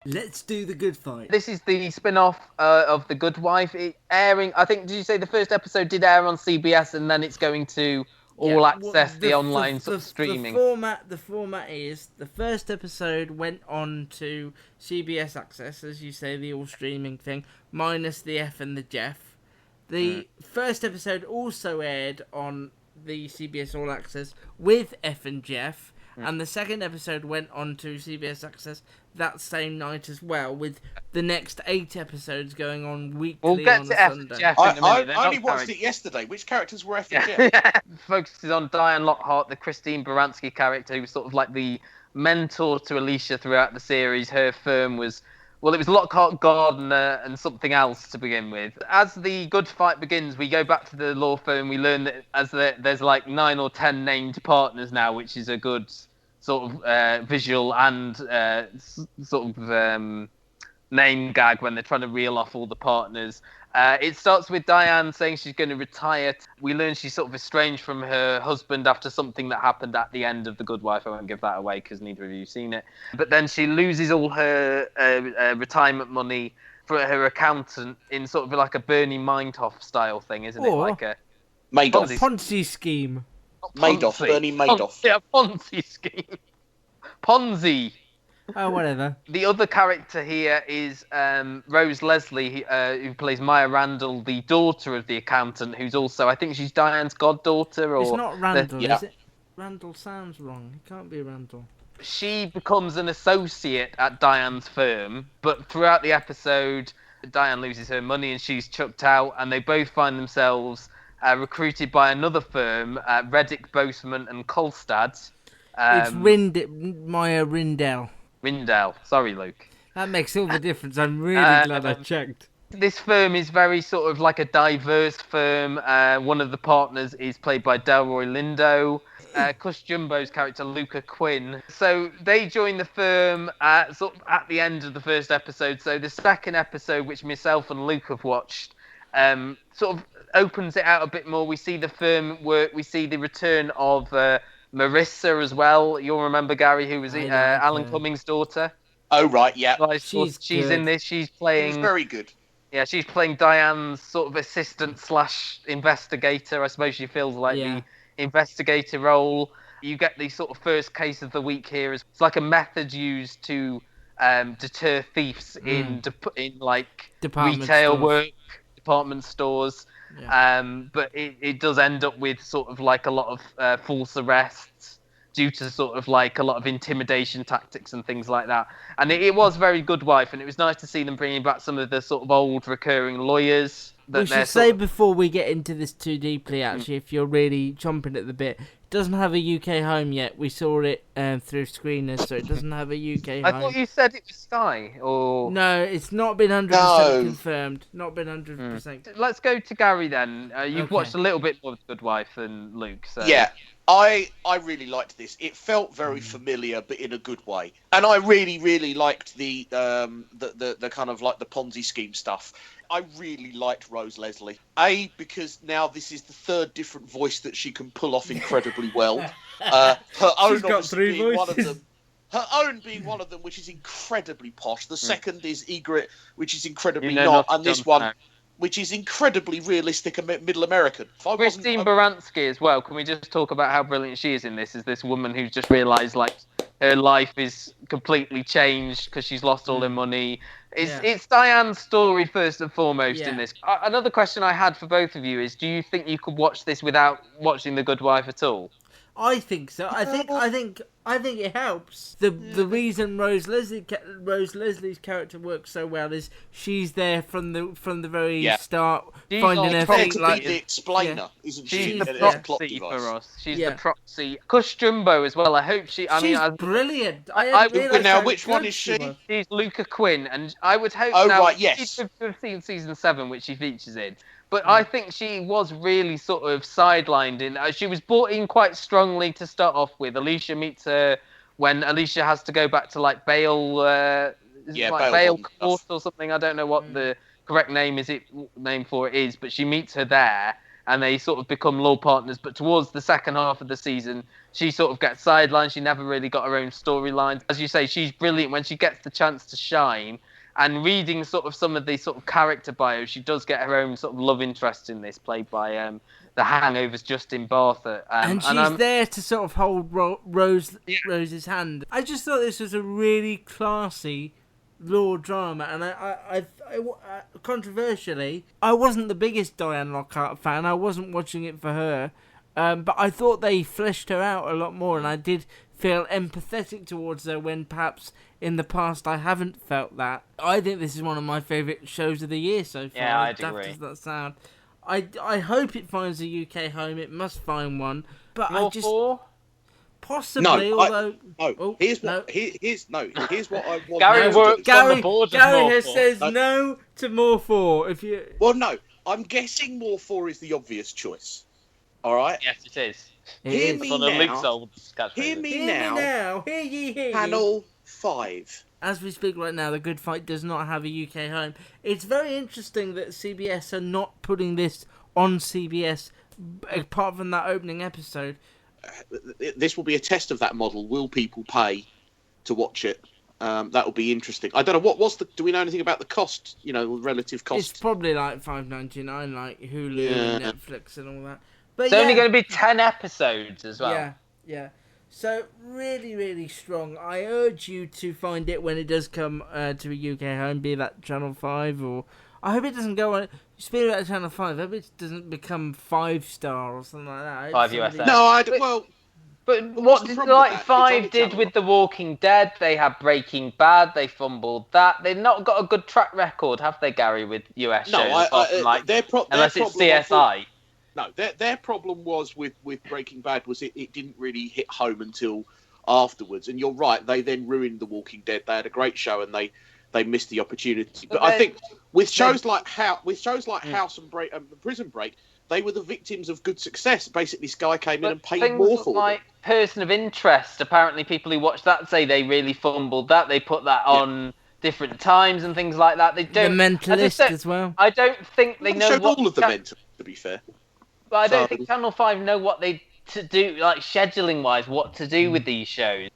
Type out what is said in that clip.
Let's do the good fight. This is the spin-off of The Good Wife. Airing, I think, did you say the first episode did air on CBS and then it's going to all access the online sort of streaming? The format is the first episode went on to CBS Access, as you say, the all streaming thing, minus the F and the Jeff. The first episode also aired on the CBS All Access with F and Jeff, and the second episode went on to CBS Access that same night as well, with the next 8 episodes going on weekly We'll get on to a F Sunday. and Jeff in a minute. I only watched it yesterday. Which characters were F and Jeff? Yeah. Focuses on Diane Lockhart, the Christine Baranski character, who was sort of like the mentor to Alicia throughout the series. Her firm was, well, it was Lockhart, Gardner, and something else to begin with. As the good fight begins, we go back to the law firm. We learn that there's like 9 or 10 named partners now, which is a good sort of visual and sort of name gag when they're trying to reel off all the partners. It starts with Diane saying she's going to retire. We learn she's sort of estranged from her husband after something that happened at the end of The Good Wife. I won't give that away because neither of you have seen it. But then she loses all her retirement money for her accountant in sort of like a Bernie Meinhof style thing, isn't it? Like a Madoff. Ponzi scheme. Madoff. Bernie Madoff. Yeah, Ponzi scheme. Ponzi. Oh, whatever. The other character here is Rose Leslie, who plays Maya Randall, the daughter of the accountant, who's also, I think she's Diane's goddaughter. Or It's not Randall, is it? Randall sounds wrong. It can't be Randall. She becomes an associate at Diane's firm, but throughout the episode, Diane loses her money and she's chucked out, and they both find themselves recruited by another firm, Reddick, Boseman and Kolstad. It's Maya Rindell. Rindell. Sorry, Luke. That makes all the difference. I'm really glad I checked. This firm is very sort of like a diverse firm. One of the partners is played by Delroy Lindo. Cush Jumbo's character, Luca Quinn. So they join the firm sort of at the end of the first episode. So the second episode, which myself and Luke have watched, sort of opens it out a bit more. We see the firm work. We see the return of Marissa as well. You'll remember, Gary, who was Alan Cummings' daughter. Oh, right, yeah. She's in this. She's playing... She's very good. Yeah, she's playing Diane's sort of assistant / investigator. I suppose she feels like the investigator role. You get the sort of first case of the week here. It's like a method used to deter thieves in like retail work, department stores. Yeah. But it does end up with sort of like a lot of false arrests due to sort of like a lot of intimidation tactics and things like that. And it was very Good Wife, and it was nice to see them bringing back some of the sort of old recurring lawyers. We should say before we get into this too deeply, actually, if you're really chomping at the bit, it doesn't have a UK home yet. We saw it through screeners, so it doesn't have a UK home. I thought you said it was Sky, or... No, it's not been 100% confirmed. Not been 100%. Let's go to Gary then. You've watched a little bit more of The Good Wife than Luke, so... Yeah. I really liked this. It felt very familiar, but in a good way. And I really, really liked the kind of like the Ponzi scheme stuff. I really liked Rose Leslie. Because now this is the third different voice that she can pull off incredibly well. Her own obviously being one of them. Her own being one of them, which is incredibly posh. The second is Egret, which is incredibly not. And this one, which is incredibly realistic and middle American. Christine Baranski as well. Can we just talk about how brilliant she is in this? Is this woman who's just realised like her life is completely changed because she's lost all her money. It's Diane's story first and foremost in this. Another question I had for both of you is: do you think you could watch this without watching The Good Wife at all? I think so. I think it helps. The reason Rose Leslie's character works so well is she's there from the very start, finding her feet. Like the explainer, isn't she? She's the proxy for us. She's the proxy. Cush Jumbo as well. I hope she. She's brilliant. Now, which one is she? She's Luca Quinn, and I would hope. She's 15 season 7, which she features in. But I think she was really sort of sidelined in. She was brought in quite strongly to start off with. Alicia meets her when Alicia has to go back to like bail, bail court or something. I don't know what the correct name for it is, but she meets her there, and they sort of become law partners. But towards the second half of the season, she sort of gets sidelined. She never really got her own storyline. As you say, she's brilliant when she gets the chance to shine. And reading sort of some of the sort of character bios, she does get her own sort of love interest in this, played by the Hangover's Justin Bartha. And she's there to sort of hold Rose's hand. I just thought this was a really classy law drama, and I controversially, I wasn't the biggest Diane Lockhart fan. I wasn't watching it for her, but I thought they fleshed her out a lot more, and I did feel empathetic towards her when perhaps in the past I haven't felt that. I think this is one of my favourite shows of the year so far. Yeah, I'd daft agree. as that sound. I hope it finds a UK home. It must find one. But More I just for? possibly, although here's what I want. Gary works on the board. Gary says no to more for. If you no, I'm guessing more for is the obvious choice. All right. Yes, it is. Hear me It's on now. Luke's old catchphrase. Hear me hear now. me now. Hear ye, hear ye. Panel 5. As we speak right now, The Good Fight does not have a UK home. It's very interesting that CBS are not putting this on CBS, apart from that opening episode. This will be a test of that model. Will people pay to watch it? That will be interesting. I don't know do we know anything about the cost? Relative cost. It's probably like $5.99, like Hulu and Netflix and all that. But It's only going to be 10 episodes as well. Yeah. So really, really strong. I urge you to find it when it does come to a UK home, be that Channel 5 or... I hope it doesn't go on... Speaking about Channel 5, I hope it doesn't become 5-star or something like that. 5 USF. No, But what's what the did problem with that? It's on 5 the did channel. with The Walking Dead? They had Breaking Bad. They fumbled that. They've not got a good track record, have they, Gary, with US No, shows? Apart from, unless it's CSI. No, their problem was with Breaking Bad was it didn't really hit home until afterwards. And you're right, they then ruined The Walking Dead. They had a great show and they missed the opportunity. But I think with shows like House and Prison Break, they were the victims of good success. Basically, Sky came in and paid more for like them. Person of Interest, apparently people who watch that say they really fumbled that. They put that on different times and things like that. They don't. The Mentalist as well. I don't think they know showed what... all of the Mentalist, to be fair. But I don't think Channel 5 know what they to do, like scheduling-wise, what to do with these shows.